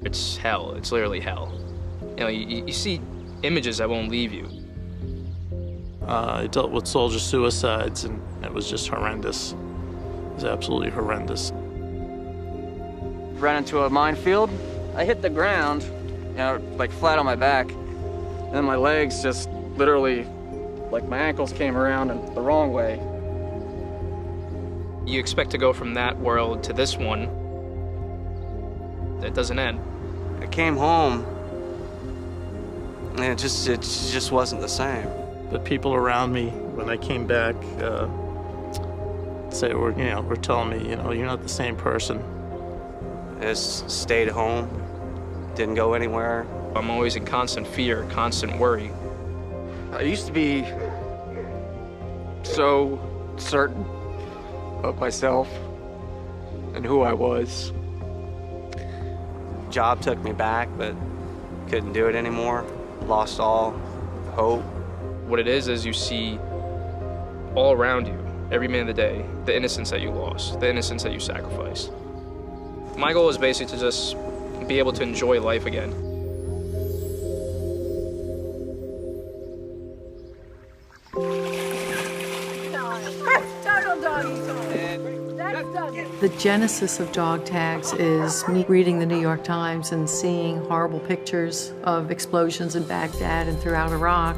It's hell. It's literally hell. You know, you see images that won't leave you. I dealt with soldier suicides, and it was just horrendous. It was absolutely horrendous. Ran into a minefield. I hit the ground, you know, like flat on my back. And then my legs just literally, like my ankles came around in the wrong way. You expect to go from that world to this one. It doesn't end. I came home, and it just wasn't the same. The people around me, when I came back, were telling me, you're not the same person. I just stayed home, didn't go anywhere. I'm always in constant fear, constant worry. I used to be so certain of myself and who I was. Job took me back, but couldn't do it anymore. Lost all hope. What it is you see all around you, every minute of the day, the innocence that you lost, the innocence that you sacrificed. My goal is basically to just be able to enjoy life again. The genesis of dog tags is me reading the New York Times and seeing horrible pictures of explosions in Baghdad and throughout Iraq,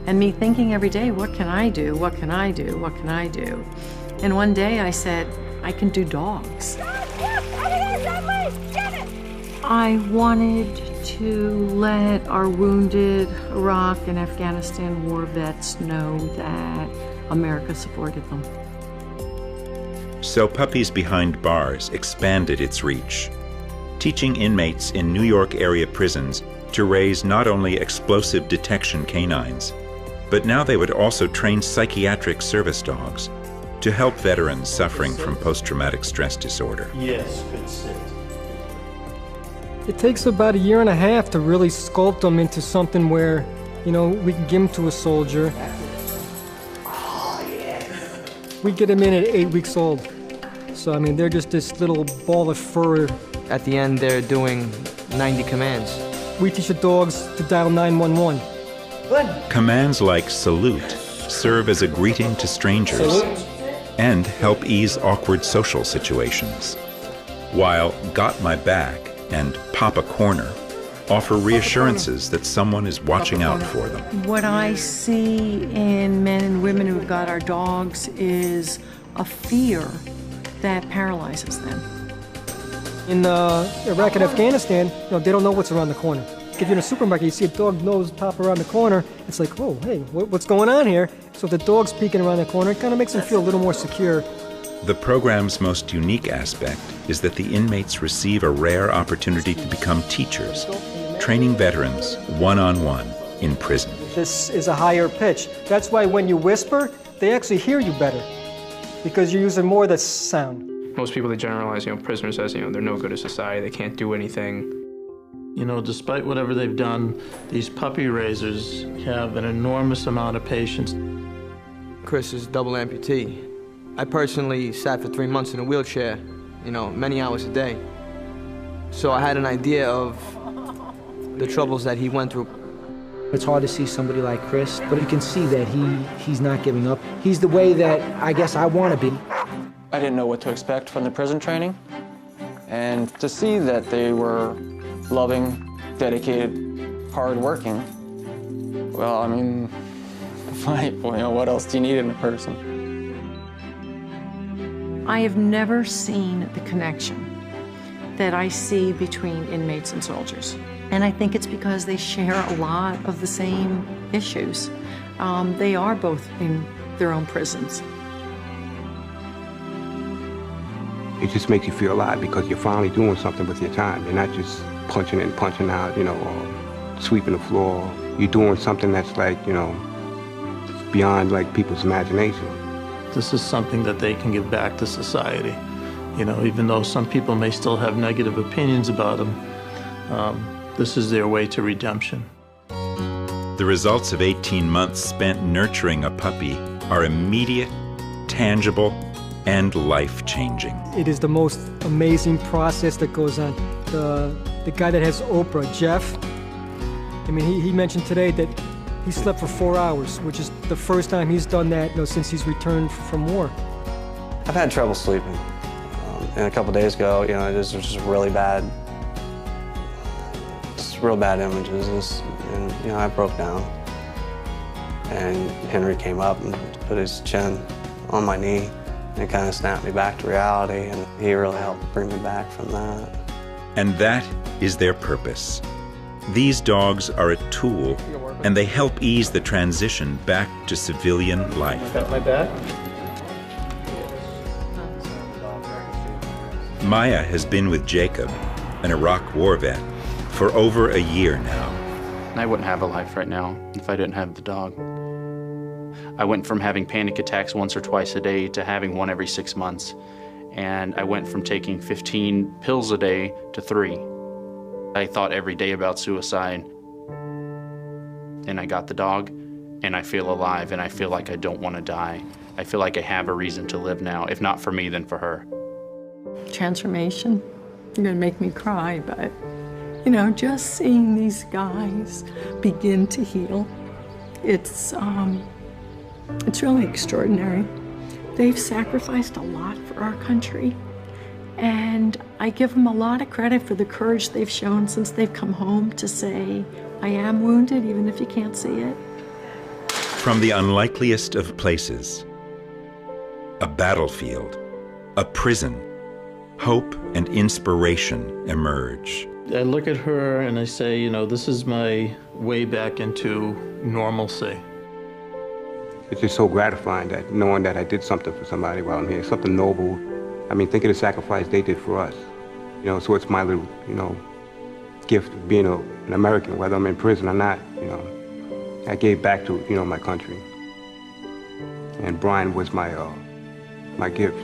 and me thinking every day, what can I do? What can I do? What can I do? And one day I said, I can do dogs. I wanted to let our wounded Iraq and Afghanistan war vets know that America supported them. So Puppies Behind Bars expanded its reach, teaching inmates in New York area prisons to raise not only explosive detection canines, but now they would also train psychiatric service dogs to help veterans suffering from post-traumatic stress disorder. Yes, good sit. It takes about 1.5 years to really sculpt them into something where, we can give them to a soldier. We get them in at 8 weeks old. So, they're just this little ball of fur. At the end, they're doing 90 commands. We teach the dogs to dial 911. Commands like salute serve as a greeting to strangers and help ease awkward social situations, while Got My Back and Pop a Corner offer reassurances that someone is watching out for them. What I see in men and women who've got our dogs is a fear that paralyzes them. In Iraq and Afghanistan, they don't know what's around the corner. If you're in a supermarket, you see a dog nose pop around the corner, it's like, oh, hey, what's going on here? So if the dog's peeking around the corner, it kind of makes them feel a little more secure. The program's most unique aspect is that the inmates receive a rare opportunity to become teachers, training veterans one-on-one in prison. This is a higher pitch. That's why when you whisper, they actually hear you better, because you're using more of the sound. Most people, they generalize, prisoners as, they're no good to society, they can't do anything. Despite whatever they've done, these puppy raisers have an enormous amount of patience. Chris is double amputee. I personally sat for 3 months in a wheelchair, many hours a day. So I had an idea of the troubles that he went through. It's hard to see somebody like Chris, but you can see that he's not giving up. He's the way that I guess I want to be. I didn't know what to expect from the prison training. And to see that they were loving, dedicated, hard-working, well, what else do you need in a person? I have never seen the connection that I see between inmates and soldiers. And I think it's because they share a lot of the same issues. They are both in their own prisons. It just makes you feel alive because you're finally doing something with your time. You're not just punching in, punching out, or sweeping the floor. You're doing something that's beyond people's imagination. This is something that they can give back to society. Even though some people may still have negative opinions about them, this is their way to redemption. The results of 18 months spent nurturing a puppy are immediate, tangible, and life-changing. It is the most amazing process that goes on. the guy that has Oprah, Jeff. I mean, he mentioned today that he slept for 4 hours, which is the first time he's done that, you know, since he's returned from war. I've had trouble sleeping. And a couple days ago, you know, it was just really bad. Just real bad images, and you know, I broke down. And Henry came up and put his chin on my knee and kind of snapped me back to reality, and he really helped bring me back from that. And that is their purpose. These dogs are a tool, and they help ease the transition back to civilian life. Got my back? Maya has been with Jacob, an Iraq war vet, for over a year now. I wouldn't have a life right now if I didn't have the dog. I went from having panic attacks once or twice a day to having one every 6 months. And I went from taking 15 pills a day to 3. I thought every day about suicide. And I got the dog, and I feel alive, and I feel like I don't want to die. I feel like I have a reason to live now, if not for me, then for her. Transformation. You're gonna make me cry, but you know, just seeing these guys begin to heal, it's really extraordinary. They've sacrificed a lot for our country, and I give them a lot of credit for the courage they've shown since they've come home to say, I am wounded, even if you can't see it. From the unlikeliest of places, a battlefield, a prison, hope and inspiration emerge. I look at her and I say, you know, this is my way back into normalcy. It's just so gratifying that knowing that I did something for somebody while I'm here, something noble. I mean, think of the sacrifice they did for us. You know, so it's my little, you know, gift of being an American, whether I'm in prison or not, you know. I gave back to, you know, my country. And Brian was my gift.